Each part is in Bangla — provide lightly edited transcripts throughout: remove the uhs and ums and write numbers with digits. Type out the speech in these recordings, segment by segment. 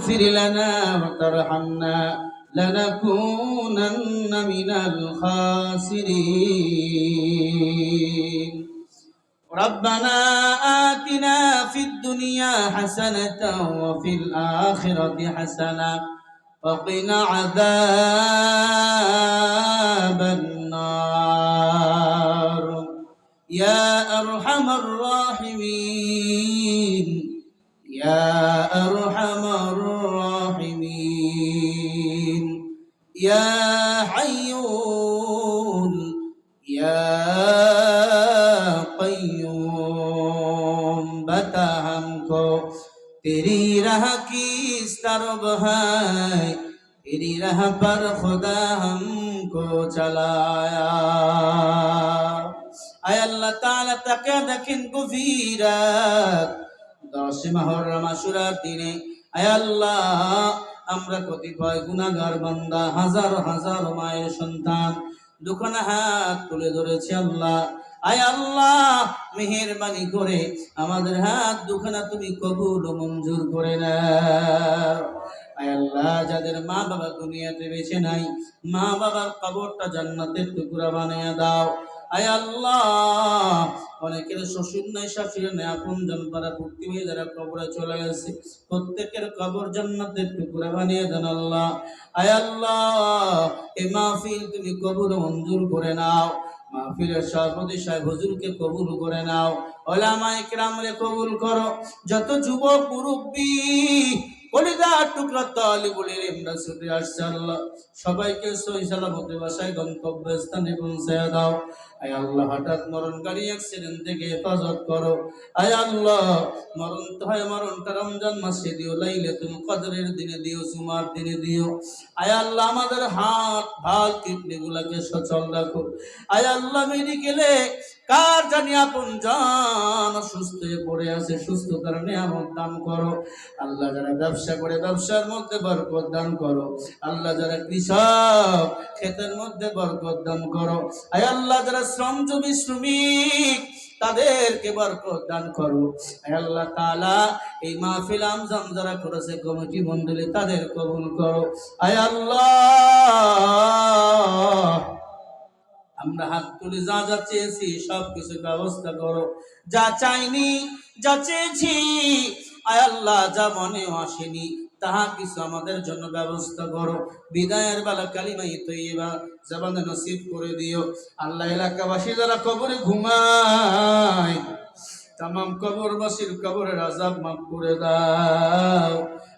تغفر لنا وترحمنا لنكونن من الخاسرين ربنا آتنا في الدنيا حسنة وفي الآخرة حسنة وقنا عذاب النار يا أرحم الراحمين يا أرحم الراحمين يا حي يا قيوم बता हमको तेरी राह की तरफ है तेरी राह पर खुदा हमको चलाया आय अल्लाह ताला ताके देखें गভীরাত 10 মুহররম আশুরার দিনে আয় আল্লাহ আমরা কতিপয় গুনাহগার বান্দা হাজার হাজার মায়ের সন্তান দুখানা হাত তুলে ধরেছি আল্লাহ আয় আল্লাহ মেহেরবানি করে আমাদের হাত দুখানা তুমি কবুল ও মঞ্জুর করে নাও আয় আল্লাহ যাদের মা বাবা দুনিয়াতে বেঁচে নাই মা বাবার কবরটা জান্নাতের টুকরা বানিয়ে দাও আয় আল্লাহ অনেকের শ্বশুর নাই শাশুড়ি নাই আপনজন পাড়া প্রতিবেশী যারা কবরে চলে গেছে প্রত্যেকের কবর জান্নাতের টুকরা বানিয়ে দেন আল্লাহ আয় আল্লাহ এই মাহফিল তুমি কবুল মঞ্জুর করে নাও মাহফিলের সভাপতি সাহেব হুজুরকে কবুল করে নাও উলামায়ে কিরামকে কবুল করো যত যুবক মুরব্বি কলিজার টুকরা তালিবুল ইলম রাসূল আসছে আল্লাহ সবাইকে সহি সালামতে বাসায় গন্তব্যস্থানে পৌঁছে দাও আয় আল্লাহ হঠাৎ মরণকারী অ্যাক্সিডেন্ট থেকে হেফাজত করো আয় আল্লাহ মরণ তো হয় মরণটা রমজান মাসে দিও লাইলাতুল কদরের দিনে দিও জুমার দিনে দিও আয় আল্লাহ আমাদের হাত ভাল কিডনি গুলাকে সচল রাখো আয় আল্লাহ মেডিকেলে কার জানি আপন জান অসুস্থ হয়ে পড়ে আছে সুস্থতার নিয়ামত দান করো আল্লাহ যারা ব্যবসা করে ব্যবসার মধ্যে বরকত দান করো আল্লাহ যারা কৃষক ক্ষেতের মধ্যে বরকত দান করো আয় আল্লাহ যারা শ্রমজীবী শ্রমিক তাদেরকে বরকত দান করো আয় আল্লাহ তাআলা এই মাহফিল আমজাম যারা করেছে কমিটি মণ্ডলী তাদের কবুল করো আয় আল্লাহ আমরা হাত তুলে যা যা চেয়েছি সব কিছু ব্যবস্থা করো যা চাইনি যা চেয়েছি আয় আল্লাহ যা মনে আসেনি তাহা কিছু আমাদের জন্য ব্যবস্থা করো বিদায়ের বেলা কালিমায়ে তৈয়বা জবানে নসিব করে দিও আল্লাহ এলাকাবাসী যারা কবরে ঘুমায় तमाम কবরবাসীর কবরের আযাব মাফ করে দাও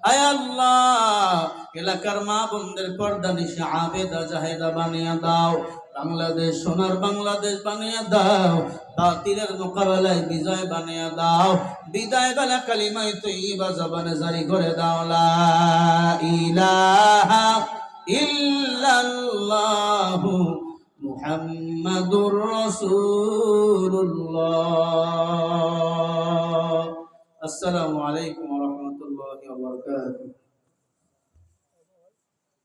আয় আল্লাহ এলাকার মা বোনদের পর্দা নিশা আবেদা জাহেদা বানিয়ে দাও বাংলাদেশ সোনার বাংলাদেশ বানিয়ে দাও বাতিলের মোকাবেলায় বিজয় বানিয়ে দাও বিদায় বেলা কালিমায়ে তৈয়বা জবানে জারি করে দাও লা ইলাহা ইল্লাল্লাহু মুহাম্মাদুর রাসূলুল্লাহ আসসালামু আলাইকুম।